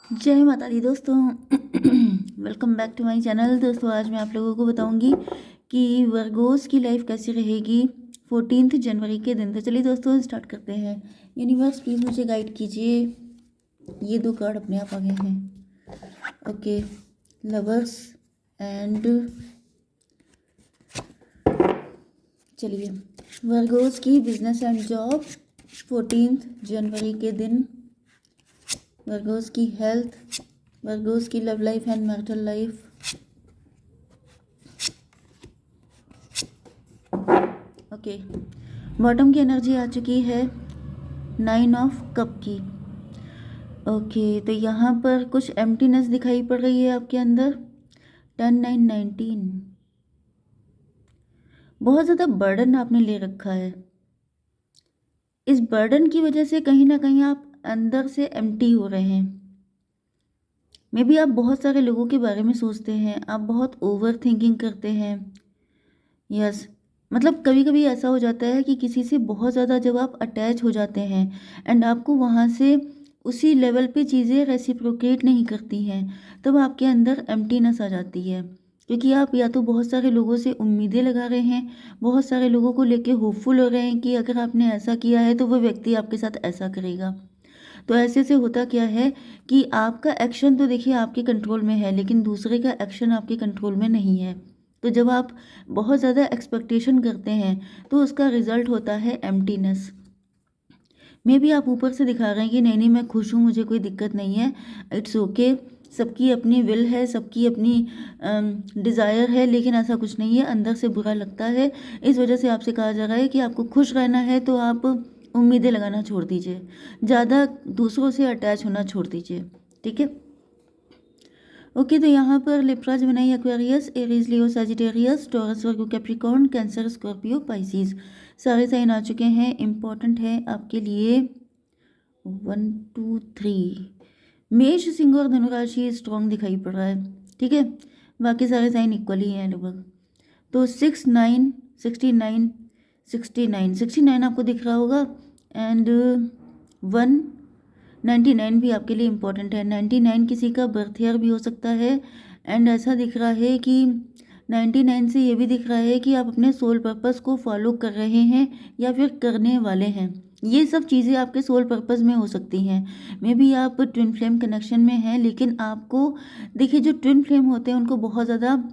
जय माता दी दोस्तों। Welcome back to my channel. दोस्तों आज मैं आप लोगों को बताऊंगी कि वर्गोस की लाइफ कैसी रहेगी 14 जनवरी के दिन। तो चलिए दोस्तों स्टार्ट करते हैं। यूनिवर्स प्लीज़ मुझे गाइड कीजिए। ये दो कार्ड अपने आप आ गए हैं। ओके, लवर्स एंड चलिए वर्गोस की बिजनेस एंड जॉब 14 जनवरी के दिन, वर्गोस की हेल्थ, वर्गोस की love life and marital life. Okay, bottom की एनर्जी आ चुकी है 9 ऑफ कप की। ओके, तो यहाँ पर कुछ एम्प्टीनेस दिखाई पड़ रही है आपके अंदर। 10 9 19, बहुत ज़्यादा बर्डन आपने ले रखा है। इस बर्डन की वजह से कहीं ना कहीं आप अंदर से एम्प्टी हो रहे हैं। मे बी आप बहुत सारे लोगों के बारे में सोचते हैं, आप बहुत ओवर थिंकिंग करते हैं। यस, मतलब कभी कभी ऐसा हो जाता है कि किसी से बहुत ज़्यादा जब आप अटैच हो जाते हैं एंड आपको वहाँ से उसी लेवल पे चीज़ें रेसिप्रोकेट नहीं करती हैं, तब आपके अंदर एम्प्टीनेस आ जाती है। क्योंकि आप या तो बहुत सारे लोगों से उम्मीदें लगा रहे हैं, बहुत सारे लोगों को लेके होपफुल हो रहे हैं कि अगर आपने ऐसा किया है तो वो व्यक्ति आपके साथ ऐसा करेगा। तो ऐसे से होता क्या है कि आपका एक्शन तो देखिए आपके कंट्रोल में है, लेकिन दूसरे का एक्शन आपके कंट्रोल में नहीं है। तो जब आप बहुत ज़्यादा एक्सपेक्टेशन करते हैं तो उसका रिजल्ट होता है एम्प्टीनेस। मे भी आप ऊपर से दिखा रहे हैं कि नहीं नहीं मैं खुश हूँ, मुझे कोई दिक्कत नहीं है, इट्स ओके। सबकी अपनी विल है, सबकी अपनी डिज़ायर है, लेकिन ऐसा कुछ नहीं है, अंदर से बुरा लगता है। इस वजह से आपसे कहा जा रहा है कि आपको खुश रहना है तो आप उम्मीदें लगाना छोड़ दीजिए, ज़्यादा दूसरों से अटैच होना छोड़ दीजिए। ठीक है। ओके, तो यहाँ पर लिब्रा, जेमिनी, एक्वेरियस, एरीज, लियो, सजिटेरियस, टॉरस, वर्गो, कैप्रिकॉर्न, कैंसर, स्कॉर्पियो, पाइसिस सारे साइन आ चुके हैं। इम्पॉर्टेंट है आपके लिए 1 2 3। मेष, सिंह और धनुराशि स्ट्रॉन्ग दिखाई पड़ रहा है। ठीक है, बाकी सारे साइन इक्वल ही हैं लगभग। तो 6 9 69 69 69 आपको दिख रहा होगा एंड 1 99 भी आपके लिए इम्पोर्टेंट है। 99 किसी का बर्थ ईयर भी हो सकता है एंड ऐसा दिख रहा है कि 99 से ये भी दिख रहा है कि आप अपने सोल पर्पस को फॉलो कर रहे हैं या फिर करने वाले हैं। ये सब चीज़ें आपके सोल पर्पस में हो सकती हैं। मे बी आप ट्विन फ्लेम कनेक्शन में हैं, लेकिन आपको देखिए जो ट्विन फ्लेम होते हैं उनको बहुत ज़्यादा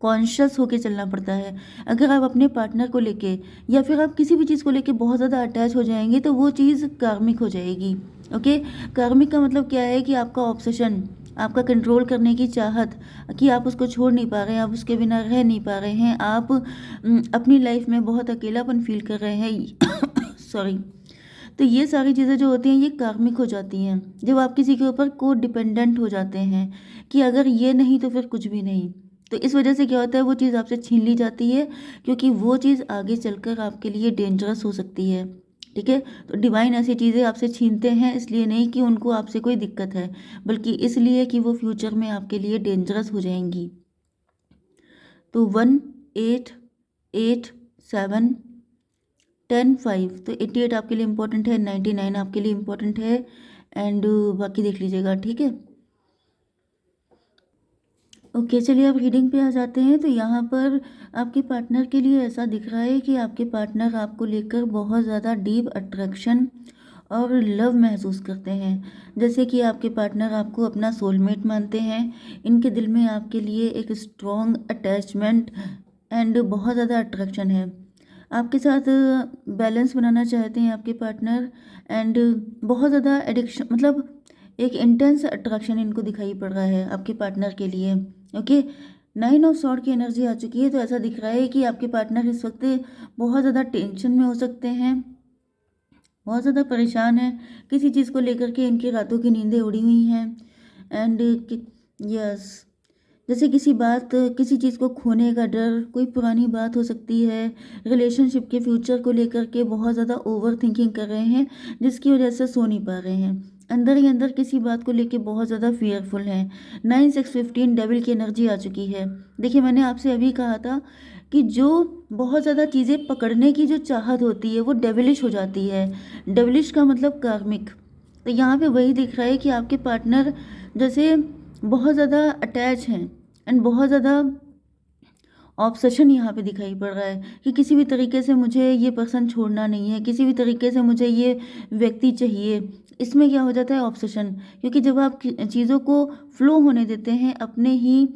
कॉन्शियस होके चलना पड़ता है। अगर आप अपने पार्टनर को लेके या फिर आप किसी भी चीज़ को लेके बहुत ज़्यादा अटैच हो जाएंगे तो वो चीज़ कार्मिक हो जाएगी। ओके, कार्मिक का मतलब क्या है कि आपका ऑब्सेशन, आपका कंट्रोल करने की चाहत, कि आप उसको छोड़ नहीं पा रहे हैं, आप उसके बिना रह नहीं पा रहे हैं, आप अपनी लाइफ में बहुत अकेलापन फील कर रहे हैं। सॉरी। तो ये सारी चीज़ें जो होती हैं ये कार्मिक हो जाती हैं जब आप किसी के ऊपर को डिपेंडेंट हो जाते हैं कि अगर ये नहीं तो फिर कुछ भी नहीं। तो इस वजह से क्या होता है, वो चीज़ आपसे छीन ली जाती है, क्योंकि वो चीज़ आगे चलकर आपके लिए डेंजरस हो सकती है। ठीक है, तो डिवाइन ऐसी चीज़ें आपसे छीनते हैं इसलिए नहीं कि उनको आपसे कोई दिक्कत है, बल्कि इसलिए कि वो फ्यूचर में आपके लिए डेंजरस हो जाएंगी। तो 1 8 8 7 10 5, तो 88 आपके लिए इम्पोर्टेंट है, 99 आपके लिए इम्पोर्टेंट है एंड बाकी देख लीजिएगा। ठीक है। ओके, चलिए अब रीडिंग पे आ जाते हैं। तो यहाँ पर आपके पार्टनर के लिए ऐसा दिख रहा है कि आपके पार्टनर आपको लेकर बहुत ज़्यादा डीप अट्रैक्शन और लव महसूस करते हैं। जैसे कि आपके पार्टनर आपको अपना सोलमेट मानते हैं, इनके दिल में आपके लिए एक स्ट्रॉन्ग अटैचमेंट एंड बहुत ज़्यादा अट्रैक्शन है। आपके साथ बैलेंस बनाना चाहते हैं आपके पार्टनर एंड बहुत ज़्यादा एडिक्शन, मतलब एक इंटेंस अट्रैक्शन इनको दिखाई पड़ रहा है आपके पार्टनर के लिए। ओके, 9 ऑफ सॉर्ड की एनर्जी आ चुकी है। तो ऐसा दिख रहा है कि आपके पार्टनर इस वक्त बहुत ज़्यादा टेंशन में हो सकते हैं, बहुत ज़्यादा परेशान है किसी चीज़ को लेकर के, इनकी रातों की नींदें उड़ी हुई हैं एंड यस, जैसे किसी बात, किसी चीज़ को खोने का डर, कोई पुरानी बात हो सकती है, रिलेशनशिप के फ्यूचर को लेकर के बहुत ज़्यादा ओवर थिंकिंग कर रहे हैं जिसकी वजह से सो नहीं पा रहे हैं, अंदर ही अंदर किसी बात को लेके बहुत ज़्यादा फियरफुल हैं। 9 6 15 डेविल की एनर्जी आ चुकी है। देखिए मैंने आपसे अभी कहा था कि जो बहुत ज़्यादा चीज़ें पकड़ने की जो चाहत होती है वो डेविलिश हो जाती है। डेविलिश का मतलब कार्मिक। तो यहाँ पे वही दिख रहा है कि आपके पार्टनर जैसे बहुत ज़्यादा अटैच हैं एंड बहुत ज़्यादा ऑब्सेशन यहाँ पे दिखाई पड़ रहा है कि किसी भी तरीके से मुझे ये पर्सन छोड़ना नहीं है, किसी भी तरीके से मुझे ये व्यक्ति चाहिए। इसमें क्या हो जाता है, ऑब्सेशन। क्योंकि जब आप चीज़ों को फ्लो होने देते हैं अपने ही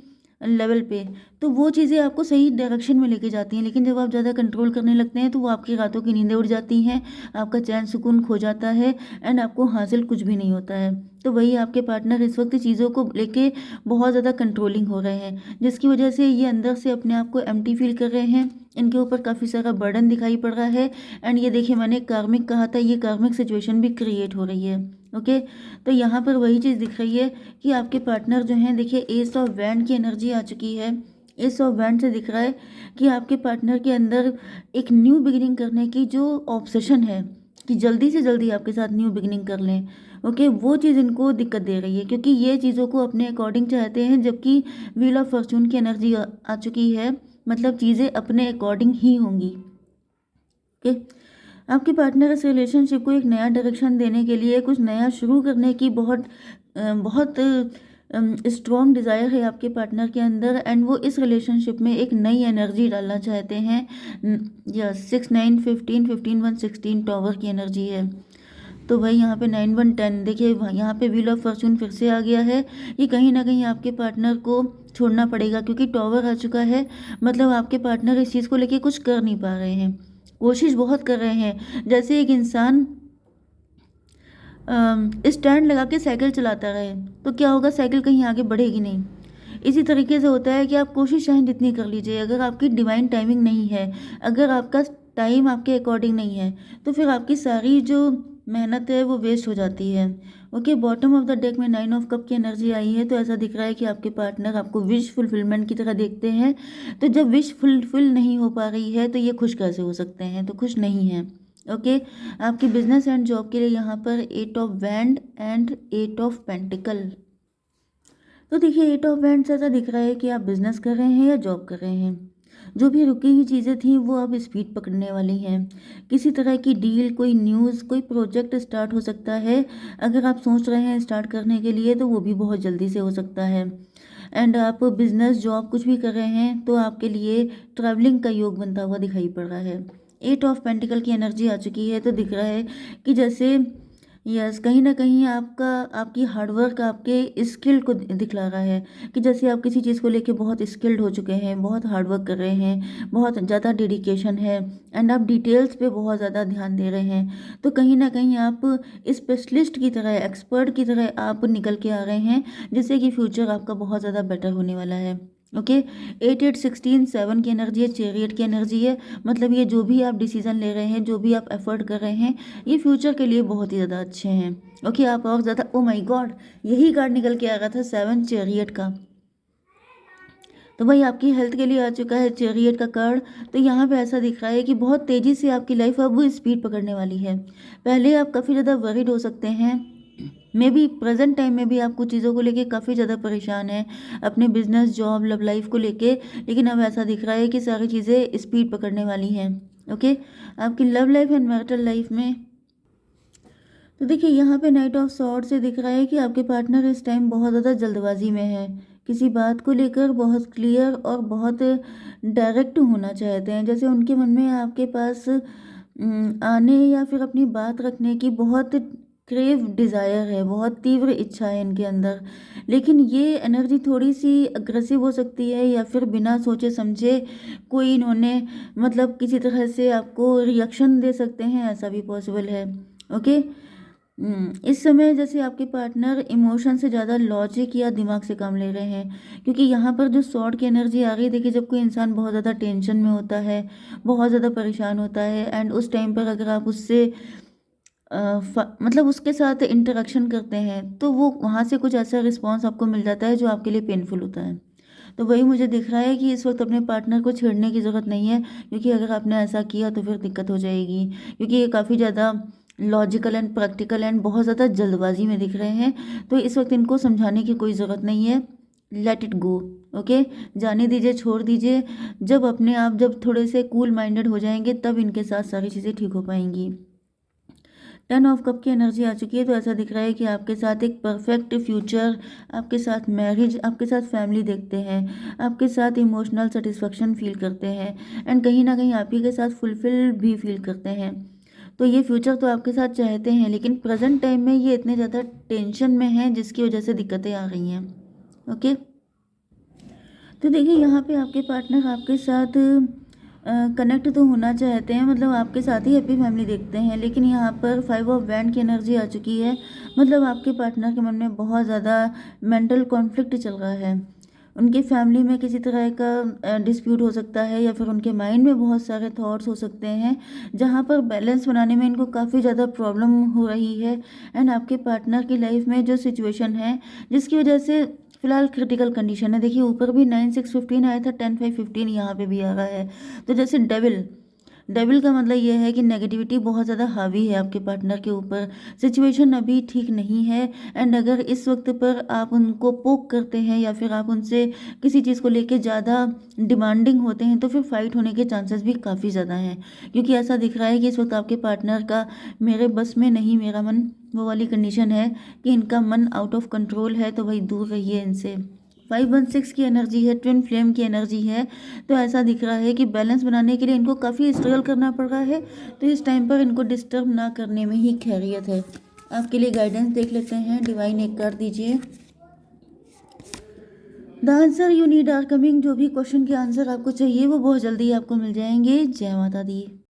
लेवल पे, तो वो चीज़ें आपको सही डायरेक्शन में लेके जाती हैं। लेकिन जब आप ज़्यादा कंट्रोल करने लगते हैं तो वो आपकी रातों की नींदें उड़ जाती हैं, आपका चैन सुकून खो जाता है एंड आपको हासिल कुछ भी नहीं होता है। तो वही आपके पार्टनर इस वक्त चीज़ों को लेके बहुत ज़्यादा कंट्रोलिंग हो रहे हैं, जिसकी वजह से ये अंदर से अपने आप को एम्प्टी फील कर रहे हैं। इनके ऊपर काफ़ी सारा बर्डन दिखाई पड़ रहा है एंड ये देखिए, मैंने कार्मिक कहा था, ये कार्मिक सिचुएशन भी क्रिएट हो रही है। ओके, तो यहाँ पर वही चीज़ दिख रही है कि आपके पार्टनर जो हैं, देखिए एस ऑफ वैंड की एनर्जी आ चुकी है। एस ऑफ वैंड से दिख रहा है कि आपके पार्टनर के अंदर एक न्यू बिगिनिंग करने की जो ऑब्सेशन है कि जल्दी से जल्दी आपके साथ न्यू बिगिनिंग कर लें। ओके, वो चीज़ इनको दिक्कत दे रही है क्योंकि ये चीज़ों को अपने अकॉर्डिंग चाहते हैं, जबकि व्हील ऑफ फॉर्चून की एनर्जी आ चुकी है। मतलब चीज़ें अपने अकॉर्डिंग ही होंगी। ओके, आपके पार्टनर इस रिलेशनशिप को एक नया डायरेक्शन देने के लिए, कुछ नया शुरू करने की बहुत स्ट्रॉन्ग डिज़ायर है आपके पार्टनर के अंदर एंड वो इस रिलेशनशिप में एक नई एनर्जी डालना चाहते हैं। या 6 9 15 15 1 16 टॉवर की एनर्जी है। तो भाई यहाँ पे 9 1 10, देखिए यहाँ पे व्हील ऑफ फॉर्चून फिर से आ गया है। ये कहीं ना कहीं आपके पार्टनर को छोड़ना पड़ेगा क्योंकि टॉवर आ चुका है। मतलब आपके पार्टनर इस चीज़ को लेके कुछ कर नहीं पा रहे हैं, कोशिश बहुत कर रहे हैं। जैसे एक इंसान स्टैंड लगा के साइकिल चलाता रहे तो क्या होगा, साइकिल कहीं आगे बढ़ेगी नहीं। इसी तरीके से होता है कि आप कोशिश चाहें जितनी कर लीजिए, अगर आपकी डिवाइन टाइमिंग नहीं है, अगर आपका टाइम आपके अकॉर्डिंग नहीं है, तो फिर आपकी सारी जो मेहनत है वो वेस्ट हो जाती है। Okay, bottom of the deck में 9 ऑफ कप की एनर्जी आई है। तो ऐसा दिख रहा है कि आपके पार्टनर आपको विश फुलफिलमेंट की तरह देखते हैं। तो जब विश फुलफिल नहीं हो पा रही है तो ये खुश कैसे हो सकते हैं, तो खुश नहीं है। ओके, आपकी बिजनेस एंड जॉब के लिए यहाँ पर 8 of wand and 8 of pentacle. तो देखिए 8 ऑफ वैंड से ऐसा दिख रहा है कि आप बिजनेस कर रहे हैं या जॉब कर रहे हैं। जो भी रुकी हुई चीज़ें थी वो अब स्पीड पकड़ने वाली हैं। किसी तरह की डील, कोई न्यूज़, कोई प्रोजेक्ट स्टार्ट हो सकता है। अगर आप सोच रहे हैं स्टार्ट करने के लिए तो वो भी बहुत जल्दी से हो सकता है। एंड आप बिजनेस जॉब कुछ भी कर रहे हैं तो आपके लिए ट्रैवलिंग का योग बनता हुआ दिखाई पड़ रहा है। 8 ऑफ पेंटिकल की एनर्जी आ चुकी है। तो दिख रहा है कि जैसे यस, कहीं ना कहीं आपकी हार्डवर्क आपके स्किल को दिखला रहा है कि जैसे आप किसी चीज़ को लेके बहुत स्किल्ड हो चुके हैं, बहुत हार्डवर्क कर रहे हैं, बहुत ज़्यादा डेडिकेशन है एंड आप डिटेल्स पे बहुत ज़्यादा ध्यान दे रहे हैं। तो कहीं ना कहीं आप स्पेशलिस्ट की तरह, एक्सपर्ट की तरह आप निकल के आ रहे हैं, जिससे कि फ्यूचर आपका बहुत ज़्यादा बेटर होने वाला है। ओके, 8 8 16 7 की एनर्जी है, चैरियट की एनर्जी है। मतलब ये जो भी आप डिसीजन ले रहे हैं, जो भी आप एफर्ट कर रहे हैं, ये फ्यूचर के लिए बहुत ही ज़्यादा अच्छे हैं। ओके, आप और ज़्यादा, ओ माय गॉड, यही कार्ड निकल के आ रहा था 7 चैरियट का। तो भाई आपकी हेल्थ के लिए आ चुका है चैरियट का कार्ड। तो यहाँ पे ऐसा दिख रहा है कि बहुत तेज़ी से आपकी लाइफ अब स्पीड पकड़ने वाली है। पहले आप काफ़ी ज़्यादा वरीड हो सकते हैं, मे बी प्रेजेंट टाइम में भी आप कुछ चीज़ों को लेके काफ़ी ज़्यादा परेशान हैं अपने बिजनेस, जॉब, लव लाइफ को लेके। लेकिन अब ऐसा दिख रहा है कि सारी चीज़ें स्पीड पकड़ने वाली हैं। ओके, आपकी love life and marital life में तो देखिए यहाँ पे नाइट ऑफ सॉर्ड से दिख रहा है कि आपके पार्टनर इस टाइम बहुत ज़्यादा जल्दबाजी में है, किसी बात को लेकर बहुत क्लियर और बहुत डायरेक्ट होना चाहते हैं। जैसे उनके मन में आपके पास आने या फिर अपनी बात रखने की बहुत क्रेव डिज़ायर है, बहुत तीव्र इच्छा है इनके अंदर। लेकिन ये एनर्जी थोड़ी सी अग्रेसिव हो सकती है या फिर बिना सोचे समझे कोई इन्होंने मतलब किसी तरह से आपको रिएक्शन दे सकते हैं, ऐसा भी पॉसिबल है। ओके, इस समय जैसे आपके पार्टनर इमोशन से ज़्यादा लॉजिक या दिमाग से काम ले रहे हैं, क्योंकि यहाँ पर जो सॉर्ड की एनर्जी आ रही है, देखिए जब कोई इंसान बहुत ज़्यादा टेंशन में होता है, बहुत ज़्यादा परेशान होता है एंड उस टाइम पर अगर आप उससे मतलब उसके साथ इंटरेक्शन करते हैं तो वो वहाँ से कुछ ऐसा रिस्पॉन्स आपको मिल जाता है जो आपके लिए पेनफुल होता है। तो वही मुझे दिख रहा है कि इस वक्त अपने पार्टनर को छेड़ने की ज़रूरत नहीं है, क्योंकि अगर आपने ऐसा किया तो फिर दिक्कत हो जाएगी। क्योंकि ये काफ़ी ज़्यादा लॉजिकल एंड प्रैक्टिकल एंड बहुत ज़्यादा जल्दबाजी में दिख रहे हैं। तो इस वक्त इनको समझाने की कोई ज़रूरत नहीं है, लेट इट गो। ओके, जाने दीजिए, छोड़ दीजिए। जब अपने आप जब थोड़े से कूल माइंडेड हो जाएंगे तब इनके साथ सारी चीज़ें ठीक हो पाएंगी। 10 ऑफ कप की एनर्जी आ चुकी है, तो ऐसा दिख रहा है कि आपके साथ एक परफेक्ट फ्यूचर, आपके साथ मैरिज, आपके साथ फैमिली देखते हैं, आपके साथ इमोशनल सेटिस्फेक्शन फील करते हैं एंड कहीं ना कहीं आप ही के साथ फुलफिल भी फील करते हैं। तो ये फ्यूचर तो आपके साथ चाहते हैं, लेकिन प्रेजेंट टाइम में ये इतने ज़्यादा टेंशन में हैं जिसकी वजह से दिक्कतें आ रही हैं। ओके, तो देखिए यहाँ पे आपके पार्टनर आपके साथ कनेक्ट तो होना चाहते हैं, मतलब आपके साथ ही हैप्पी फैमिली देखते हैं, लेकिन यहाँ पर 5 ऑफ वैंड की एनर्जी आ चुकी है। मतलब आपके पार्टनर के मन में बहुत ज़्यादा मेंटल कॉन्फ्लिक्ट चल रहा है। उनकी फैमिली में किसी तरह का डिस्प्यूट हो सकता है, या फिर उनके माइंड में बहुत सारे थॉट्स हो सकते हैं, जहाँ पर बैलेंस बनाने में इनको काफ़ी ज़्यादा प्रॉब्लम हो रही है। एंड आपके पार्टनर की लाइफ में जो सिचुएशन है जिसकी वजह से फिलहाल क्रिटिकल कंडीशन है, देखिए ऊपर भी 9 6 15 आया था, 10 5 15 यहाँ पे भी आ रहा है। तो जैसे डेविल, डेविल का मतलब ये है कि नेगेटिविटी बहुत ज़्यादा हावी है आपके पार्टनर के ऊपर, सिचुएशन अभी ठीक नहीं है। एंड अगर इस वक्त पर आप उनको पोक करते हैं या फिर आप उनसे किसी चीज़ को लेके ज़्यादा डिमांडिंग होते हैं, तो फिर फाइट होने के चांसेस भी काफ़ी ज़्यादा हैं, क्योंकि ऐसा दिख रहा है कि इस वक्त आपके पार्टनर का मेरे बस में नहीं मेरा मन, वो वाली कंडीशन है कि इनका मन आउट ऑफ कंट्रोल है, तो भाई दूर रहिए इनसे। 516 की एनर्जी है, ट्विन फ्लेम की एनर्जी है। तो ऐसा दिख रहा है कि बैलेंस बनाने के लिए इनको काफ़ी स्ट्रगल करना पड़ रहा है, तो इस टाइम पर इनको डिस्टर्ब ना करने में ही खैरियत है। आपके लिए गाइडेंस देख लेते हैं, डिवाइन एक कर दीजिए। The answer you need are coming. जो भी क्वेश्चन के आंसर आपको चाहिए वो बहुत जल्दी आपको मिल जाएंगे। जय माता दी।